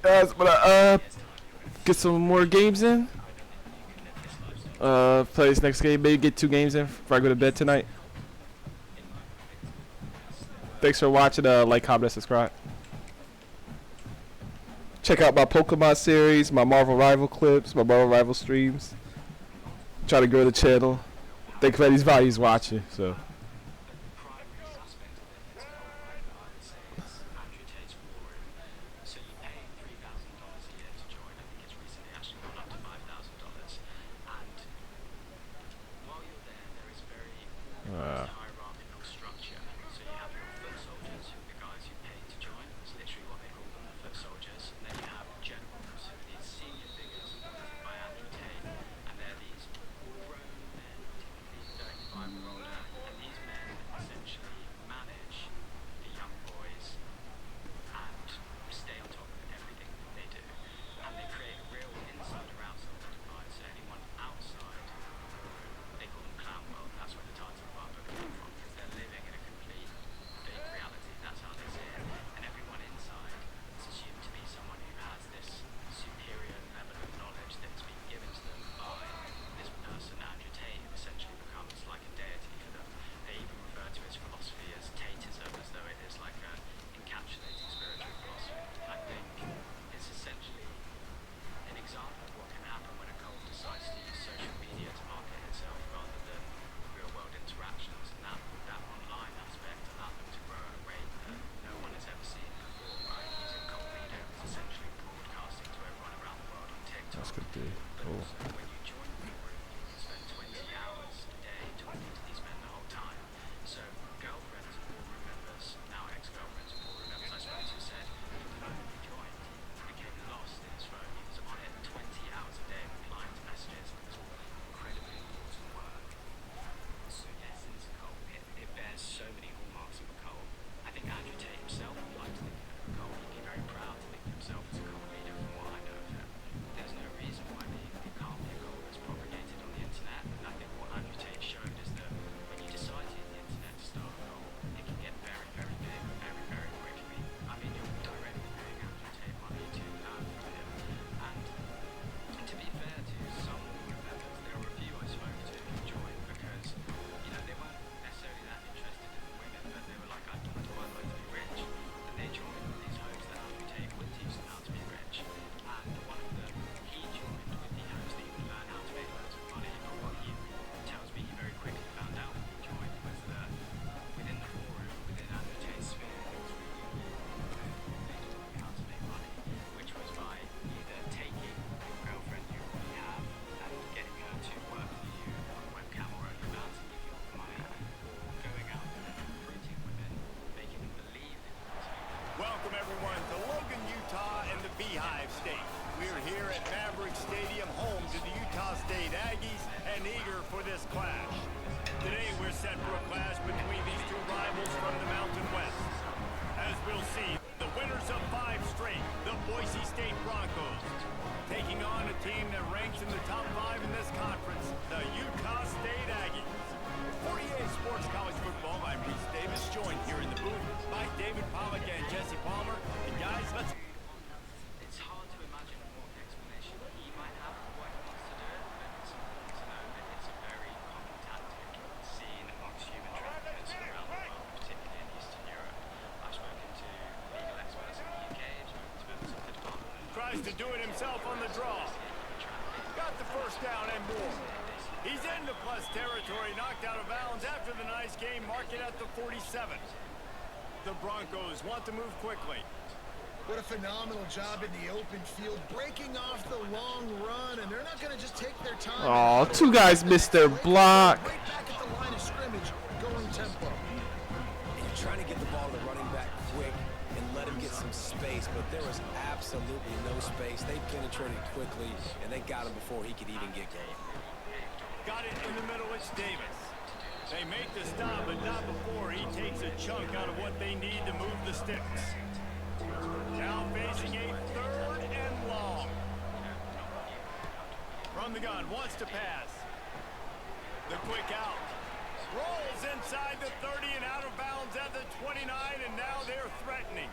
Guys, but get some more games in. Play this next game. Maybe get 2 games in before I go to bed tonight. Thanks for watching. Like, comment, and subscribe. Check out my Pokemon series, my Marvel Rival clips, my Marvel Rival streams. Try to grow the channel. Thank you for these values watching. So. That's good to cool. To do it himself on the draw. Got the first down and more. He's into plus territory, knocked out of bounds after the nice game, mark it at the 47. The Broncos want to move quickly. What a phenomenal job in the open field, breaking off the long run, and they're not going to just take their time. Oh, 2 guys missed their block. Right back at the line of scrimmage, going tempo. And you're trying to get the ball to running back quick and let him get some space, but there was absolutely no space. They penetrated quickly, and they got him before he could even get going. Got it in the middle, it's Davis. They make the stop, but not before he takes a chunk out of what they need to move the sticks. Now facing a 3rd and long. From the gun, wants to pass. The quick out. Rolls inside the 30 and out of bounds at the 29, and now they're threatening.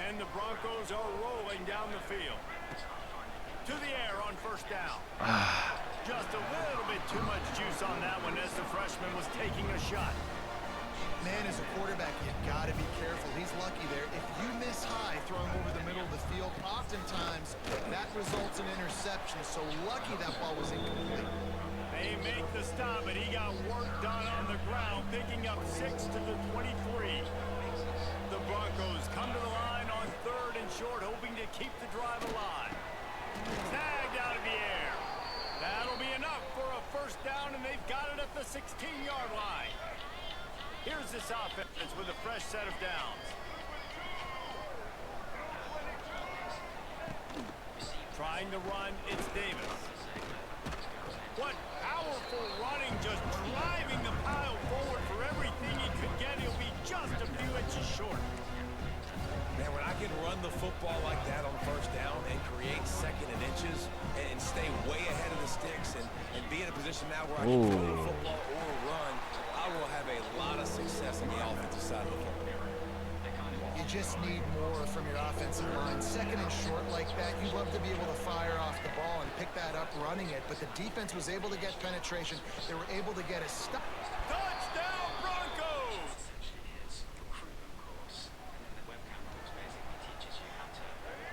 And the Broncos are rolling down the field. To the air on first down. Just a little bit too much juice on that one as the freshman was taking a shot. Man, as a quarterback, you got to be careful. He's lucky there. If you miss high throwing over the middle of the field, oftentimes that results in interception. So lucky that ball was incomplete. They make the stop, and he got work done on the ground, picking up 6 to the 23. The Broncos come to the line on 3rd and short, hoping to keep the drive alive. Tagged out of the air. That'll be enough for a first down, and they've got it at the 16-yard line. Here's this offense with a fresh set of downs. Trying to run, it's Davis. What powerful running, just driving the pile forward for everything he could get. He'll be just a few inches short. Man, when I can run the football like that on first down and create second and inches and stay way ahead of the sticks and be in a position now where I can throw the football or run, I will have a lot of success on the offensive side of the football. You just need more from your offensive line. Second and short like that, you'd love to be able to fire off the ball and pick that up running it, but the defense was able to get penetration. They were able to get a stop. Touchdown, Broncos!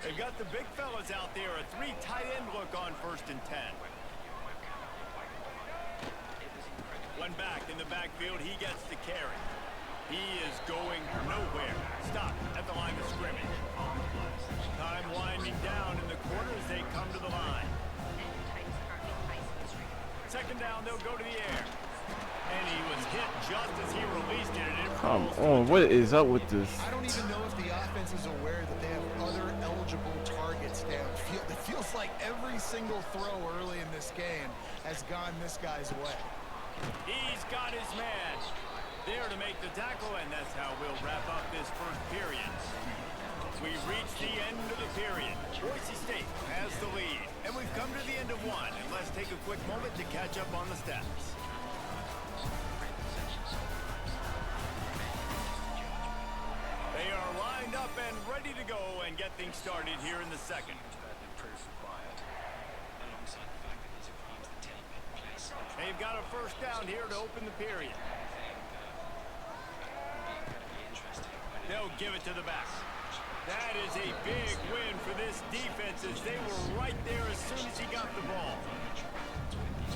They've got the big fellas out there, a 3 tight end look on 1st and 10. One back in the backfield, he gets the carry. He is going nowhere. Stop at the line of scrimmage. Time winding down in the quarter as they come to the line. 2nd down, they'll go to the air. And he was hit just as he released it. Come on, what is up with this? I don't even know if the offense is aware that they have other eligible targets downfield. It feels like every single throw early in this game has gone this guy's way. He's got his man there to make the tackle, and that's how we'll wrap up this first period. We've reached the end of the period. Boise State has the lead, and we've come to the end of one. And let's take a quick moment to catch up on the stats. They are lined up and ready to go and get things started here in the second. They've got a first down here to open the period. They'll give it to the back. That is a big win for this defense as they were right there as soon as he got the ball.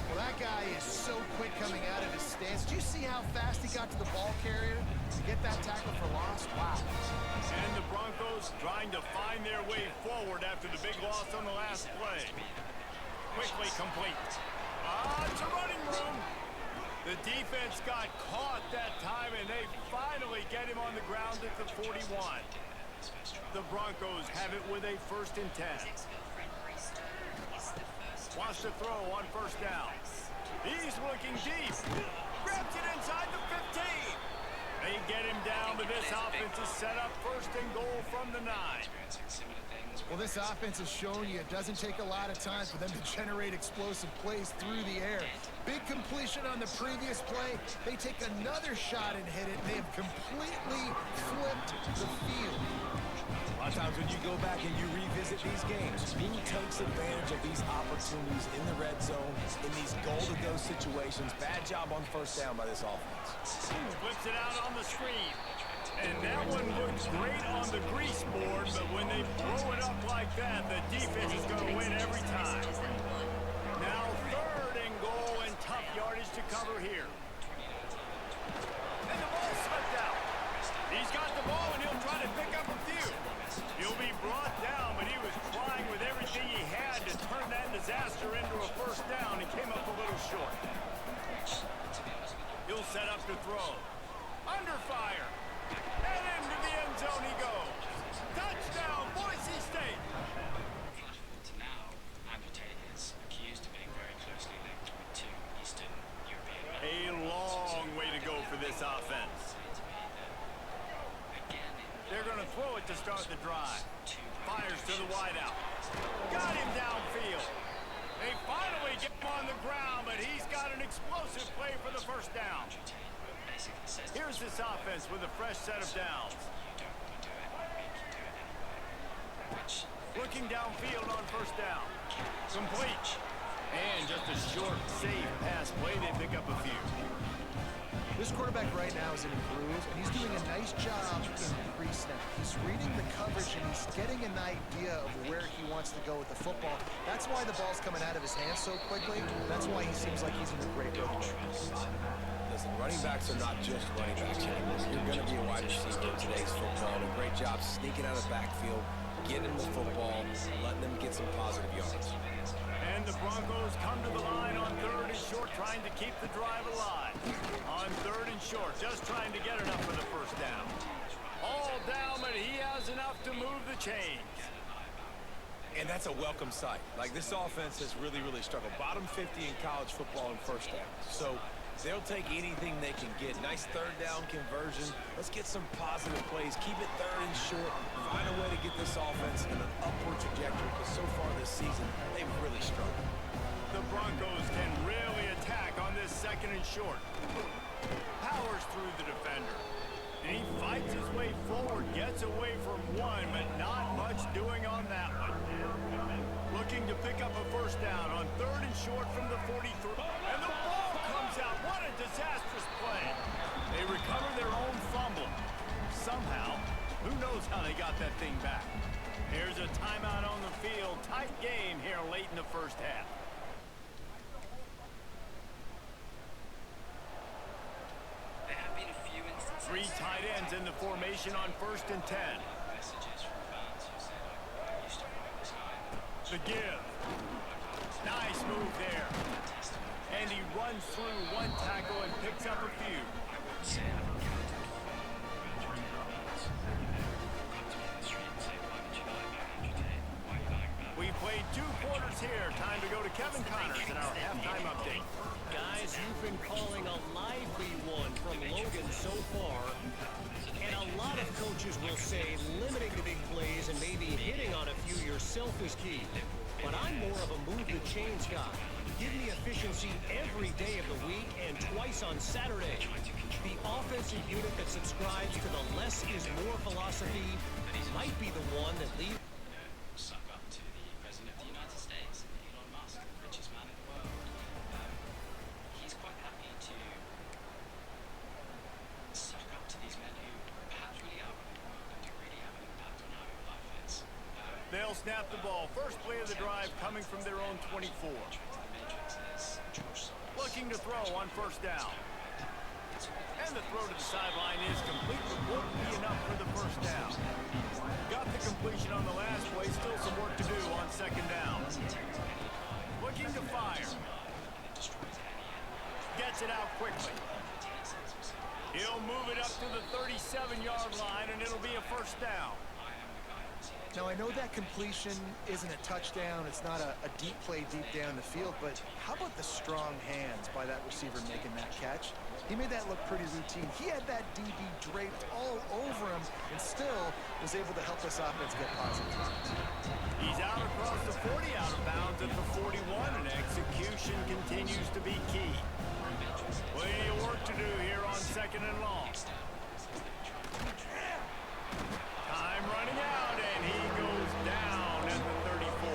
Well, that guy is so quick coming out of his stance. Do you see how fast he got to the ball carrier to get that tackle for loss? Wow. And the Broncos trying to find their way forward after the big loss on the last play. Quickly complete. It's a running room. The defense got caught that time, and they finally get him on the ground at the 41. The Broncos have it with a 1st and 10. Wants to throw on first down. He's looking deep. Grabs it inside the 15. They get him down, but this offense is set up 1st and goal from the 9. Well, this offense has shown you it doesn't take a lot of time for them to generate explosive plays through the air. Big completion on the previous play. They take another shot and hit it. They have completely flipped the field. A lot of times when you go back and you revisit these games, who takes advantage of these opportunities in the red zone, in these goal-to-go situations? Bad job on first down by this offense. Flips it out on the screen. And that one looks great on the grease board, but when they blow it up like that, the defense is going to win every time. Now 3rd and goal and tough yardage to cover here. And the ball slipped out. He's got the ball, and he'll try to pick up a few. He'll be brought down, but he was trying with everything he had to turn that disaster into a first down and came up a little short. He'll set up to throw. Under fire. And into the end zone he goes. Touchdown, Boise State. A long way to go for this offense. They're going to throw it to start the drive. Fires to the wideout. Got him downfield. They finally get him on the ground, but he's got an explosive play for the first down. Here's this offense with a fresh set of downs. Looking downfield on first down. Complete. And just a short, safe pass play. They pick up a few. This quarterback right now is in a groove, and he's doing a nice job in pre-snap. He's reading the coverage, and he's getting an idea of where he wants to go with the football. That's why the ball's coming out of his hands so quickly. That's why he seems like he's in a great range. Listen, running backs are not just running backs anymore. You're going to be a wide receiver in today's football. A great job sneaking out of the backfield, getting the football, letting them get some positive yards. And the Broncos come to the line on 3rd and short, trying to keep the drive alive. On 3rd and short, just trying to get enough for the first down. All down, but he has enough to move the chains. And that's a welcome sight. Like, this offense has really, really struggled. Bottom 50 in college football in first down. So they'll take anything they can get. Nice 3rd down conversion. Let's get some positive plays. Keep it 3rd and short. Find a way to get this offense in an upward trajectory, because so far this season, they've really struggled. The Broncos can really attack on this 2nd and short. Powers through the defender. And he fights his way forward, gets away from one, but not much doing on that one. Looking to pick up a first down on 3rd and short from the 43. And the ball comes out. What a disastrous play. They recover their own fumble. Somehow, who knows how they got that thing back. Here's a timeout on the field. Tight game here late in the first half. There have been a few instances. 3 tight ends in the formation on 1st and 10. Messages from fans who said, "You used to rock this guy." The give. Nice move there. And he runs through one tackle and picks up a few. We played 2 quarters here. Time to go to Kevin Connors in our halftime update. Guys, you've been calling a lively one from Logan so far. And a lot of coaches will say limiting the big plays and maybe hitting on a few yourself is key. But I'm more of a move the chains guy. Give me efficiency every day of the week and twice on Saturday. The offensive unit that subscribes to the less is more philosophy might be the one that leads. Suck up to the President of the United States, Elon Musk, the richest man in the world. He's quite happy to suck up to these men who perhaps really are running the world and do really have an impact on how your life is. They'll snap the ball. First play of the drive coming from their own 24. Looking to throw on first down. And the throw to the sideline is complete, but won't be enough for the first down. Got the completion on the last play. Still some work to do on 2nd down. Looking to fire. Gets it out quickly. He'll move it up to the 37-yard line, and it'll be a first down. Now, I know that completion isn't a touchdown. It's not a deep play deep down the field, but how about the strong hands by that receiver making that catch? He made that look pretty routine. He had that DB draped all over him and still was able to help this offense get positive. He's out across the 40, out of bounds at the 41, and execution continues to be key. Plenty of work to do here on 2nd and long. Time running out, and he goes down at the 34.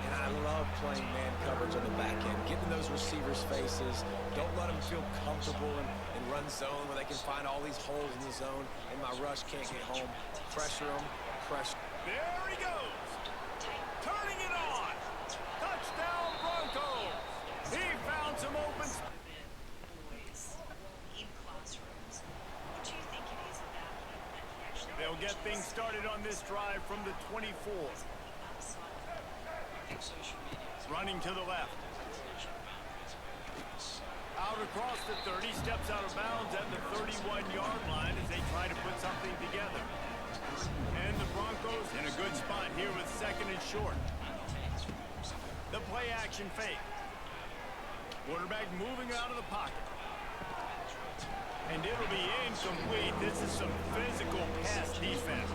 And I love playing man coverage on the back end, getting those receivers' faces. Don't let them feel comfortable in run zone where they can find all these holes in the zone, and my rush can't get home. Pressure them, pressure. There he goes. Turning it on. Touchdown, Broncos. He found some open space. Boys in classrooms. What do you think it is about him that he actually They'll get things started on this drive from the 24. Running to the left. Out across the 30, steps out of bounds at the 31-yard line as they try to put something together. And the Broncos in a good spot here with 2nd and short. The play action fake. Quarterback moving out of the pocket. And it'll be incomplete. This is some physical pass defense.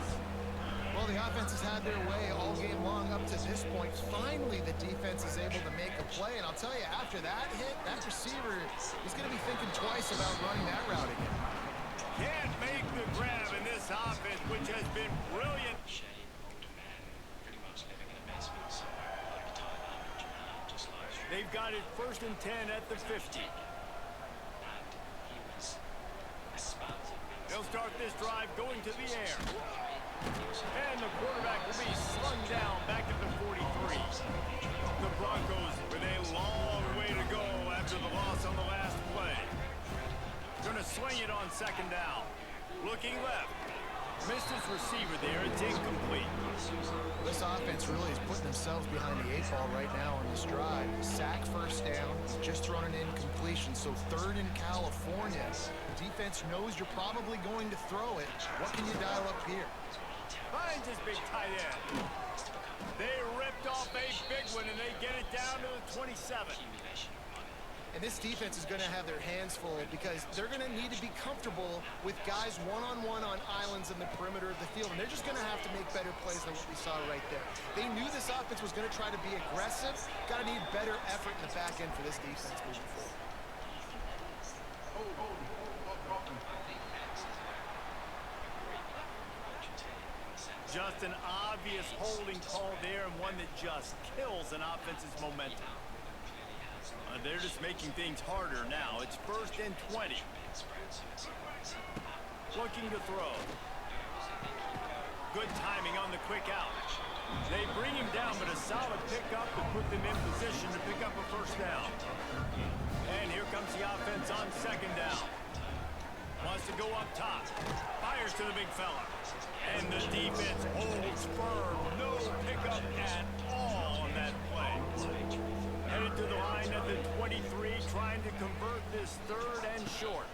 Well, the offense has had their way all game long up to this point. Finally, the defense is able to make a play. And I'll tell you, after that hit, that receiver is going to be thinking twice about running that route again. Can't make the grab in this offense, which has been brilliant. Shade, older men, got it 1st and 10 at the 50. They'll start this drive going to the air. And the quarterback will be slung down back at the 43. The Broncos with a long way to go after the loss on the last play. Going to swing it on 2nd down. Looking left. Missed his receiver there. It's incomplete. This offense really is putting themselves behind the 8 ball right now on this drive. Sack 1st down, just thrown an incompletion. So 3rd in California. The defense knows you're probably going to throw it. What can you dial up here? Finds his big tight end. They ripped off a big one, and they get it down to the 27. And this defense is going to have their hands full because they're going to need to be comfortable with guys one-on-one on islands in the perimeter of the field. And they're just going to have to make better plays than what we saw right there. They knew this offense was going to try to be aggressive. Got to need better effort in the back end for this defense moving forward. Just an obvious holding call there, and one that just kills an offense's momentum. They're just making things harder now. It's 1st and 20. Looking to throw. Good timing on the quick out. They bring him down, but a solid pickup to put them in position to pick up a 1st down. And here comes the offense on 2nd down. Wants to go up top. Fires to the big fella. And the defense holds firm. No pickup at all on that play. Headed to the line at the 23, trying to convert this 3rd and short.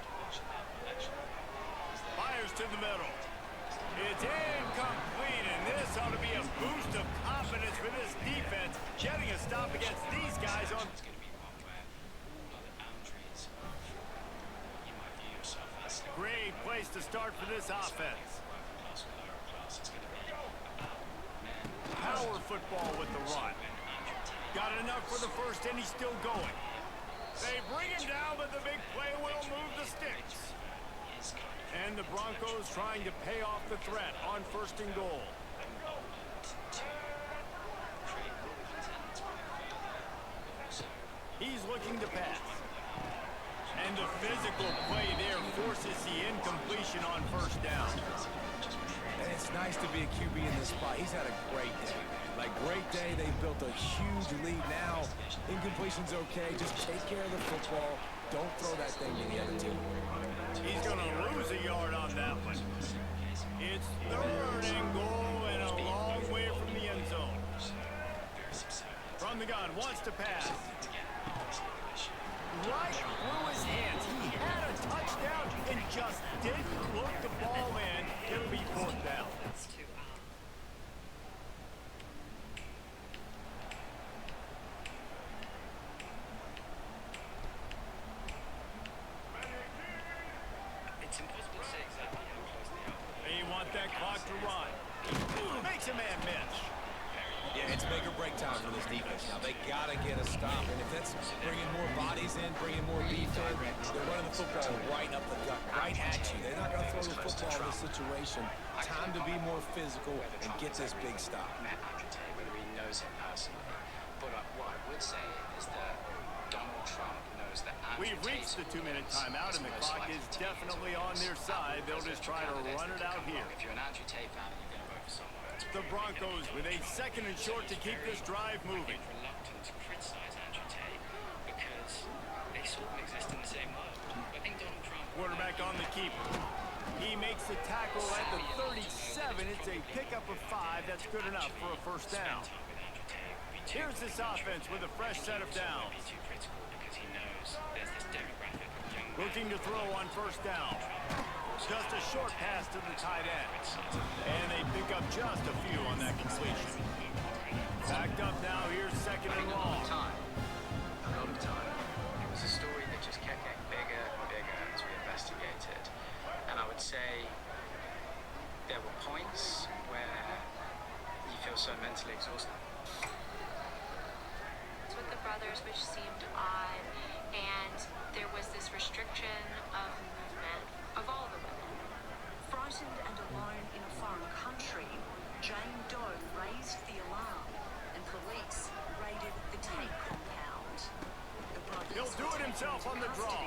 Fires to the middle. It's incomplete, and this ought to be a boost of confidence for this defense, getting a stop against these guys on... Great place to start for this offense. Power football with the run. Got enough for the 1st, and he's still going. They bring him down, but the big play will move the sticks. And the Broncos trying to pay off the threat on 1st and goal. He's looking to pass. And the physical play there forces the incompletion on 1st down. And it's nice to be a QB in this spot. He's had a great day. Like, great day. They've built a huge lead now. Incompletion's okay. Just take care of the football. Don't throw that thing to the other team. He's going to lose a yard on that one. It's 3rd and goal and a long way from the end zone. From the gun, wants to pass. Right through his hands. He had a touchdown and just didn't look the ball in. It'll be 4th down. It's impossible to say exactly how close they are. They want that clock to run. Makes a man miss. Yeah, it's make or break time for this defense. Now, they got to get a stop. And if that's bringing more bodies in, bringing more beef in, they're running the football right up the gut, right at you. They're not going to throw the football in this situation. Time to be more physical and get this big stop. Whether he knows him personally. But what I would say is that Donald Trump knows that We've reached the 2-minute timeout, and the clock is definitely on their side. They'll just try to run it out here. If you're an Andrew Tate fan, you're going to vote for someone. The Broncos with a 2nd and short to keep this drive moving. Reluctant to criticize Andrew Tate because they sort of exist in the same world. I think Donald Trump... Quarterback on the keeper. He makes the tackle at the 37. It's a pickup of 5. That's good enough for a 1st down. Here's this offense with a fresh set of downs. Looking to throw on 1st down. Just a short pass to the tight end. And they pick up just a few on that completion. Backed up now, here's 2nd and long. A lot of time. It was a story that just kept getting bigger and bigger as we investigated. And I would say there were points where you feel so mentally exhausted. With the brothers, which seemed odd, and there was this restriction of movement of all the women. Frightened and alone in a foreign country, Jane Doe raised the alarm and police raided the Tate compound. He'll do it himself on the draw.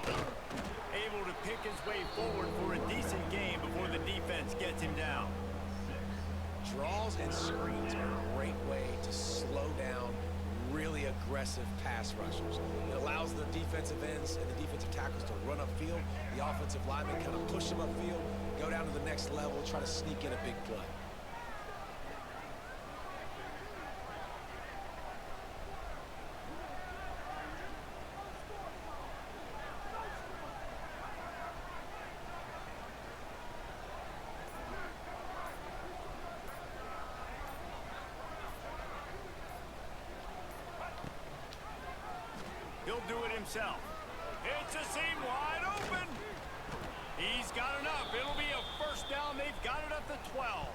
Able to pick his way forward for a decent game before the defense gets him down. Draws and screens are a great way to slow down really aggressive pass rushers. It allows the defensive ends and the defensive tackles to run upfield. The offensive linemen kind of push them upfield, go down to the next level, try to sneak in a big play. He'll do it himself. It's a seam wide open. He's got enough. It'll be a first down. They've got it up to 12.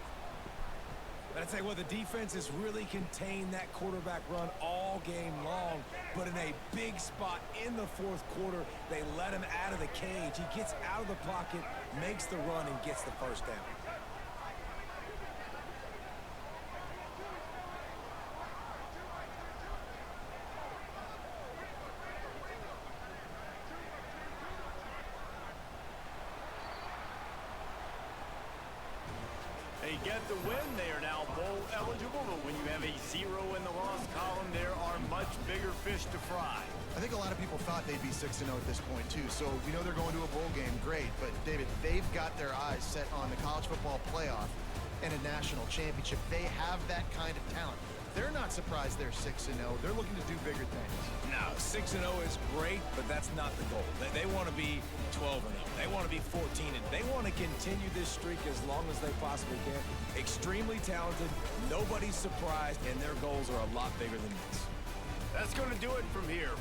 But I tell you what, the defense has really contained that quarterback run all game long. But in a big spot in the fourth quarter, they let him out of the cage. He gets out of the pocket, makes the run, and gets the first down. They get the win. They are now bowl eligible, but when you have a 0 in the loss column, there are much bigger fish to fry. I think a lot of people thought they'd be 6-0 at this point, too. So we know they're going to a bowl game. Great. But, David, they've got their eyes set on the college football playoff and a national championship. They have that kind of talent. They're not surprised they're 6-0. They're looking to do bigger things. No, 6-0 is great, but that's not the goal. They want to be 12-0. They want to be 14-0. They want to continue this streak as long as they possibly can. Extremely talented. Nobody's surprised, and their goals are a lot bigger than this. That's going to do it from here.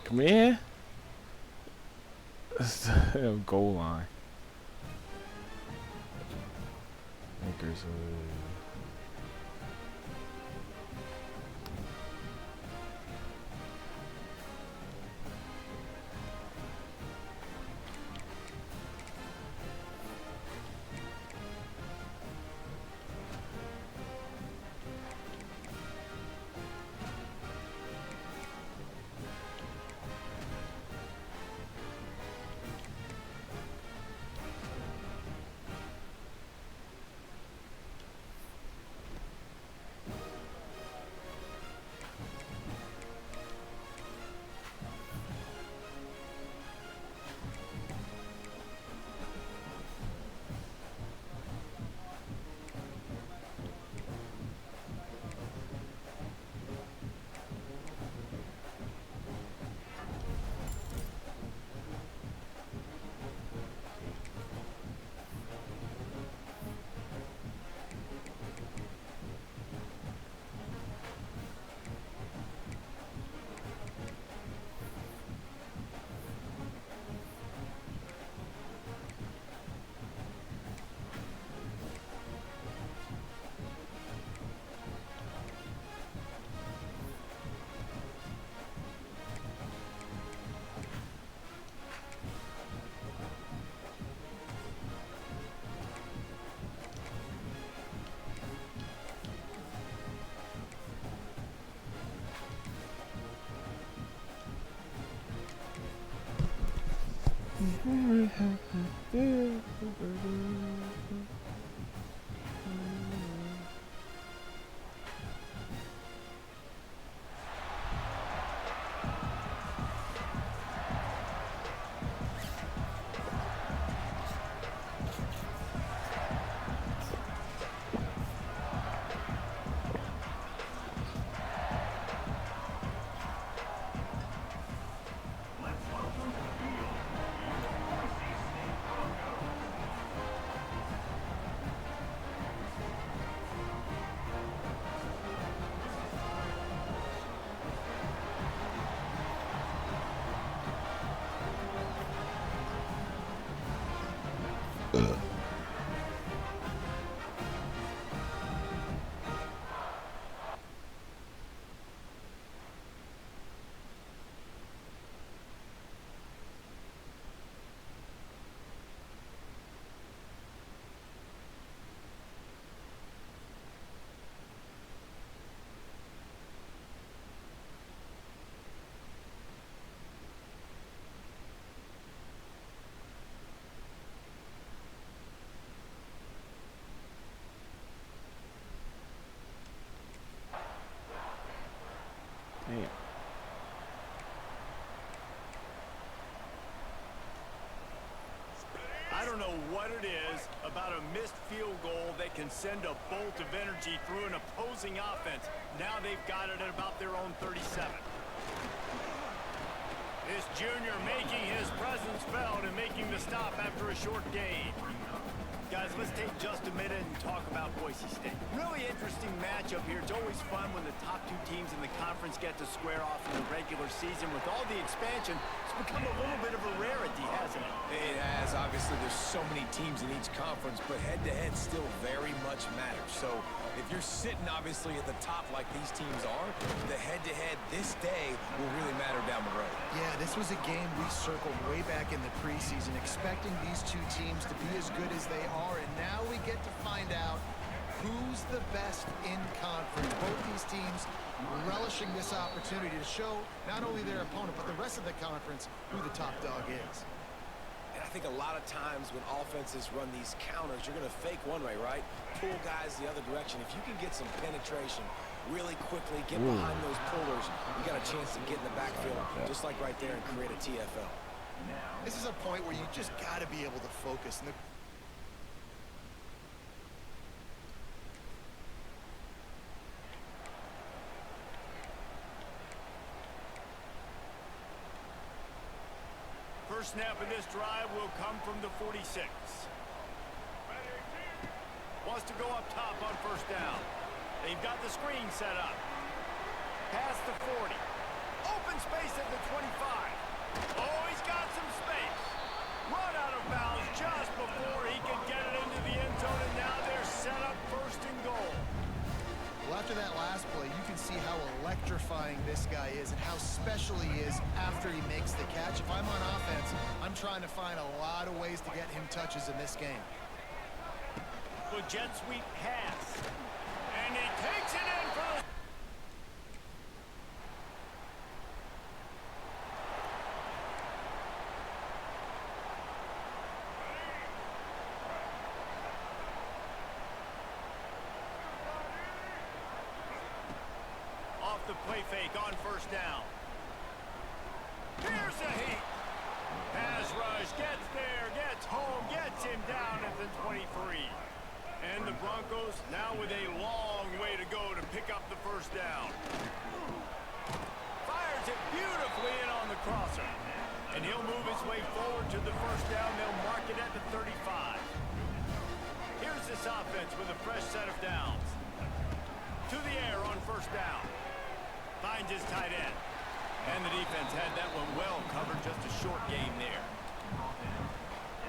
Come here. Goal line. Anchors. Damn. I don't know what it is about a missed field goal that can send a bolt of energy through an opposing offense. Now they've got it at about their own 37. This junior making his presence felt and making the stop after a short gain. Guys, let's take just a minute and talk about Boise State. Really interesting matchup here. It's always fun when the top two teams in the conference get to square off in the regular season. With all the expansion, it's become a little bit of a rarity, hasn't it? It has. Obviously, there's so many teams in each conference, but head-to-head still very much matters. So if you're sitting, obviously, at the top like these teams are, the head-to-head this day will really matter down the road. Yeah, this was a game we circled way back in the preseason, expecting these two teams to be as good as they are, and now we get to find out who's the best in conference. Both these teams relishing this opportunity to show not only their opponent, but the rest of the conference who the top dog is. And I think a lot of times when offenses run these counters, you're going to fake one way, right? Pull guys the other direction. If you can get some penetration really quickly, get behind those pullers, you got a chance to get in the backfield, just like right there, and create a TFL. This is a point where you just got to be able to focus. And First snap of this drive will come from the 46. Wants to go up top on first down. They've got the screen set up. Past the 40. Open space at the 25. Oh, he's got some space. Run out of bounds just before he could get it into the end zone, and now they're set up first and goal. Well, after that last play, you can see how electrifying this guy is and how special he is after he makes the catch. If I'm on offense, I'm trying to find a lot of ways to get him touches in this game. The jet sweep pass. And he takes it in for the... Off the play fake on first down. Here's a heat. Pass rush, gets there, gets home, gets him down at the 23. And the Broncos now with a long way to go to pick up the first down. Fires it beautifully in on the crosser. And he'll move his way forward to the first down. They'll mark it at the 35. Here's this offense with a fresh set of downs. To the air on first down. Finds his tight end. And the defense had that one well covered, just a short game there.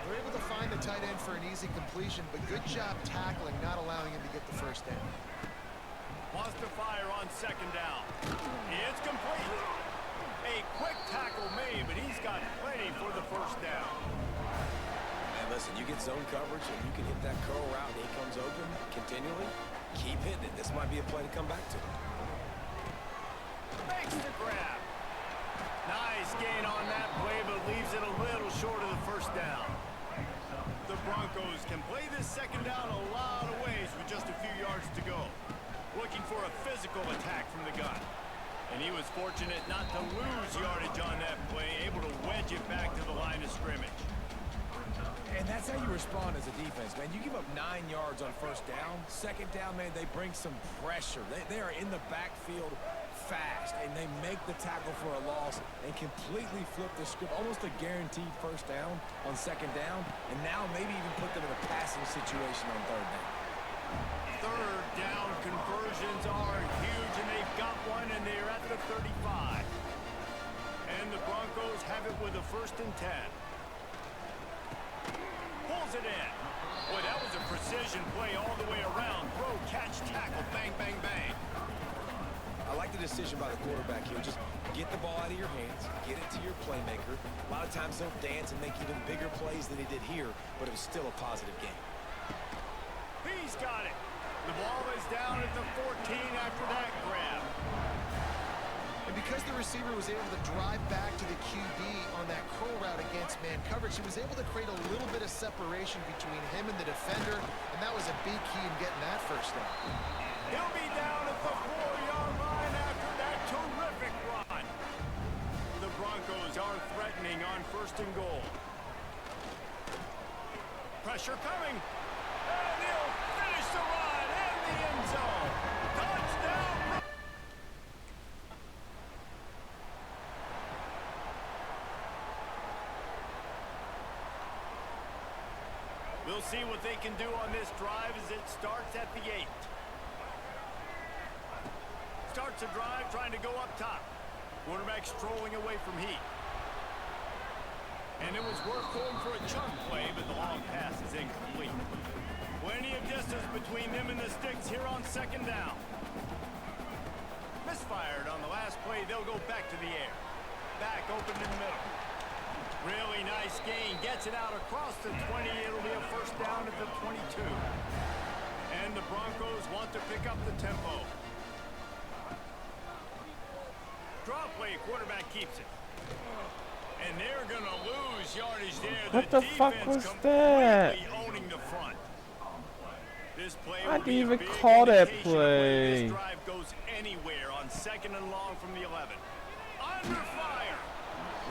They're able to find the tight end for an easy completion, but good job tackling, not allowing him to get the first down. Wants to fire on second down. It's complete. A quick tackle made, but he's got plenty for the first down. And listen, you get zone coverage and you can hit that curl route and he comes open continually. Keep hitting it. This might be a play to come back to. Makes the grab. Nice gain on that play, but leaves it a little short of the first down. The Broncos can play this second down a lot of ways with just a few yards to go. Looking for a physical attack from the gun. And he was fortunate not to lose yardage on that play, able to wedge it back to the line of scrimmage. And that's how you respond as a defense, man. You give up 9 yards on first down. Second down, man, they bring some pressure. They are in the backfield fast, and they make the tackle for a loss and completely flip the script. Almost a guaranteed first down on second down, and now maybe even put them in a passing situation on third down. Third down conversions are huge, and they've got one, and they're at the 35. And the Broncos have it with a 1st and 10. Pulls it in. Boy, that was a precision play all the way around. Throw, catch, tackle, bang, bang, bang. I like the decision by the quarterback here. Just get the ball out of your hands, get it to your playmaker. A lot of times they'll dance and make even bigger plays than he did here, but it was still a positive game. He's got it. The ball is down at the 14 after that grab. And because the receiver was able to drive back to the QB on that curl route against man coverage, he was able to create a little bit of separation between him and the defender, and that was a big key in getting that first down. He'll be down at the 4-yard line after that terrific run. The Broncos are threatening on 1st and goal. Pressure coming. And he'll finish the run in the end zone. Touchdown. We'll see what they can do on this drive as it starts at the 8. Starts a drive trying to go up top. Quarterback strolling away from heat. And it was worth going for a chunk play, but the long pass is incomplete. Plenty of distance between them and the sticks here on second down. Misfired on the last play. They'll go back to the air. Back open in the middle. Really nice gain. Gets it out across the 20. It'll be a first down at the 22. And the Broncos want to pick up the tempo. Draw play, quarterback keeps it. And they're going to lose yardage there. What the fuck was that? Owning the front. This play I will didn't be a even big call that indication of whether play. this drive goes anywhere on 2nd and long from the 11. Under fire.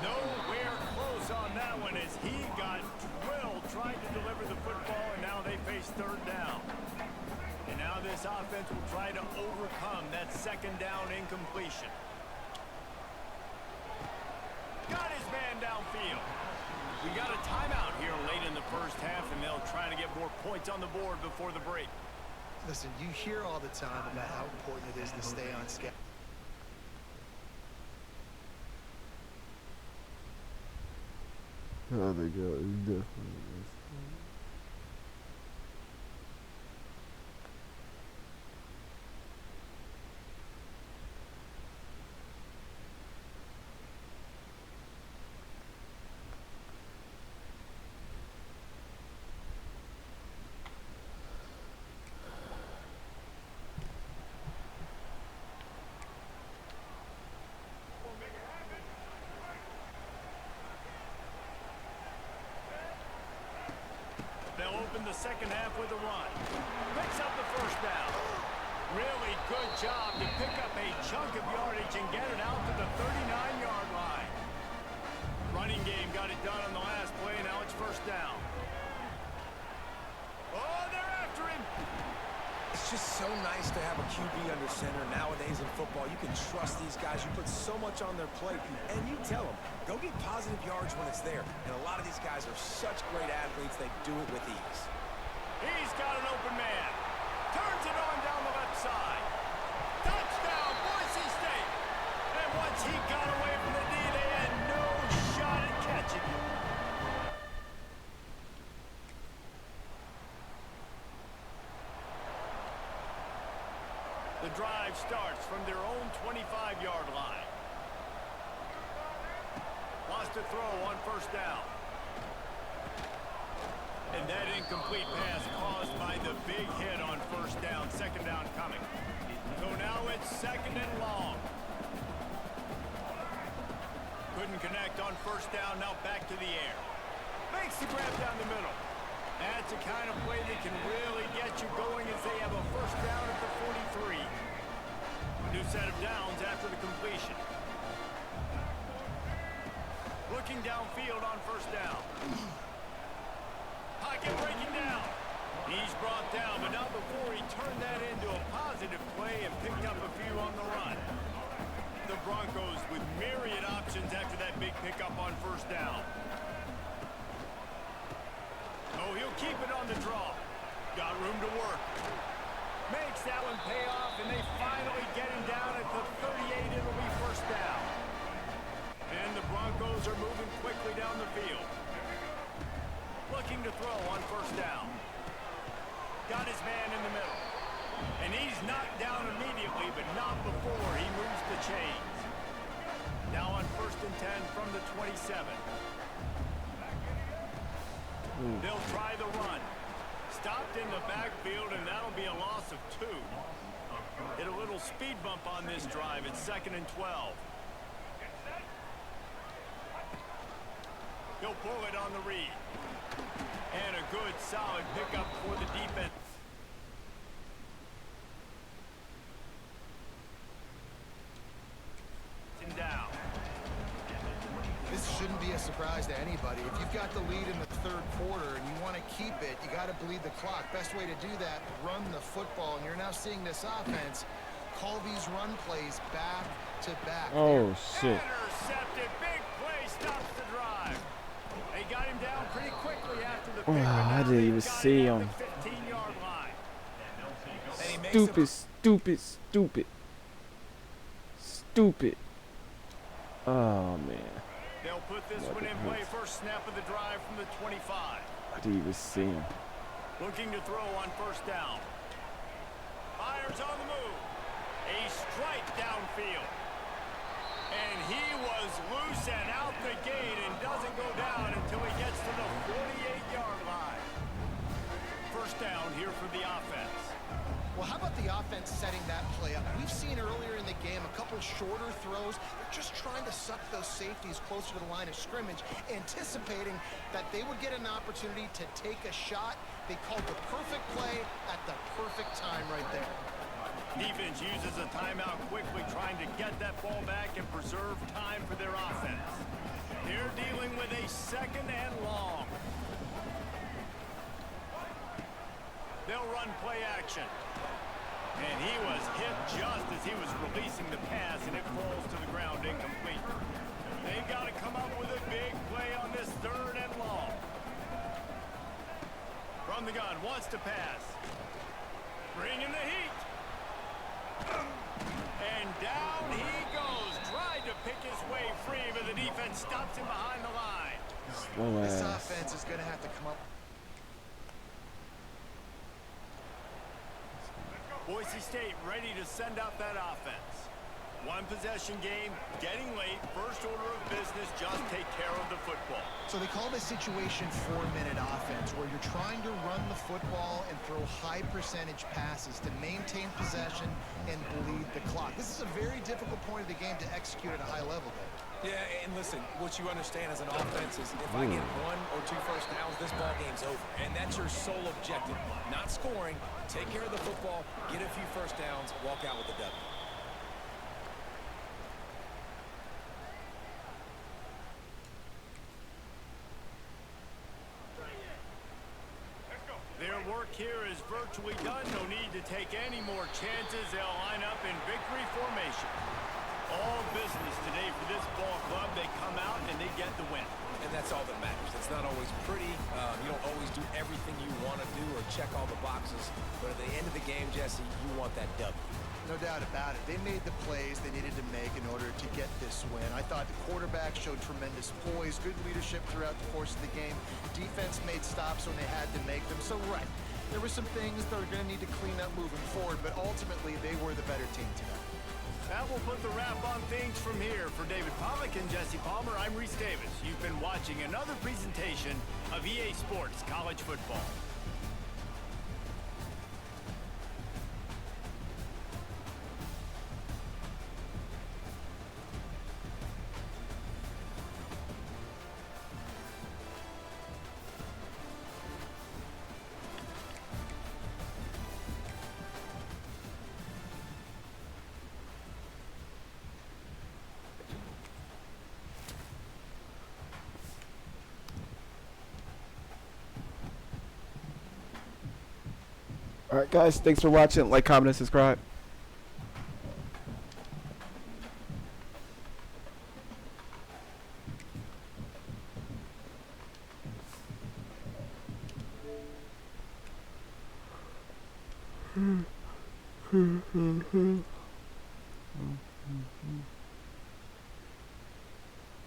Nowhere close on that one as he got drilled trying to deliver the football, and now they face 3rd down. And now this offense will try to overcome that 2nd down incompletion. Got his man downfield. We got a timeout here late in the first half, and they'll try to get more points on the board before the break. Listen, you hear all the time about how important it is to stay on schedule. Oh, they go. It's definitely. They'll open the second half with a run. Picks up the first down. Really good job to pick up a chunk of yardage and get it out to the 39-yard line. Running game got it done on the last play. Now it's first down. Oh, they're after him. It's just so nice to have a QB under center. Nowadays in football, you can trust these guys. You put so much on their plate, and you tell them, go get positive yards when it's there. And a lot of these guys are such great athletes, they do it with ease. He's got an open man. Turns it on down the left side. Touchdown, Boise State. And once he got away from the D, they had no shot at catching him. The drive starts from their own 25-yard line. Lost a throw on first down. And that incomplete pass caused by the big hit on first down. Second down coming. So now it's second and long. Couldn't connect on first down. Now back to the air. Makes the grab down the middle. That's the kind of play that can really get you going as they have a first down at the 43. New set of downs after the completion. Looking downfield on first down. Pocket breaking down. He's brought down, but not before he turned that into a positive play and picked up a few on the run. The Broncos with myriad options after that big pickup on first down. Oh, he'll keep it on the draw. Got room to work. Makes that one pay off, and they finally get him down at the 38. It'll be first down. And the Broncos are moving quickly down the field. Looking to throw on first down. Got his man in the middle. And he's knocked down immediately, but not before he moves the chains. Now on first and 10 from the 27. They'll try the run. Stopped in the backfield, and that'll be a loss of 2. Hit a little speed bump on this drive. It's second and 12. He'll pull it on the read. And a good, solid pickup for the defense. Down. This shouldn't be a surprise to anybody. If you've got the lead in the third quarter and you want to keep it, you got to bleed the clock. Best way to do that, run the football. And you're now seeing this offense call these run plays back to back. Oh, shit. Intercepted. Big play stops the drive. They got him down pretty quickly after the Oh, I didn't even see him. 15-yard line. Stupid. Oh, man. They'll put this one in play. First snap of the drive from the 25. I didn't even see him. Looking to throw on first down. Fires on the move. A strike downfield. And he was loose and out the gate and doesn't go down until he gets to the 48-yard line. First down here for the offense. Well, how about the offense setting that play up? We've seen earlier in the game a couple shorter throws. They're just trying to suck those safeties closer to the line of scrimmage, anticipating that they would get an opportunity to take a shot. They called the perfect play at the perfect time right there. Defense uses a timeout quickly, trying to get that ball back and preserve time for their offense. They're dealing with a second and long. They'll run play action. And he was hit just as he was releasing the pass, and it falls to the ground incomplete. They've got to come up with a big play on this third and long. From the gun, wants to pass. Bringing the heat. And down he goes. Tried to pick his way free, but the defense stops him behind the line. Slow This ass. offense is going to have to come up. Boise State ready to send out that offense. One possession game, getting late. First order of business, just take care of the football. So they call this situation 4-minute offense, where you're trying to run the football and throw high percentage passes to maintain possession and bleed the clock. This is a very difficult point of the game to execute at a high level, though. Yeah, and listen, what you understand as an offense is if I get 1 or 2 first downs, this ball game's over. And that's your sole objective. Not scoring, take care of the football, get a few first downs, walk out with a W. Their work here is virtually done. No need to take any more chances. They'll line up in victory formation. All business today for this ball club. They come out and they get the win. And that's all that matters. It's not always pretty. You don't always do everything you want to do or check all the boxes. But at the end of the game, Jesse, you want that W. No doubt about it. They made the plays they needed to make in order to get this win. I thought the quarterback showed tremendous poise, good leadership throughout the course of the game. Defense made stops when they had to make them. So, right, there were some things that are going to need to clean up moving forward, but ultimately they were the better team today. That will put the wrap on things from here. For David Pollack and Jesse Palmer, I'm Reese Davis. You've been watching another presentation of EA Sports College Football. Alright guys, thanks for watching. Like, comment, and subscribe.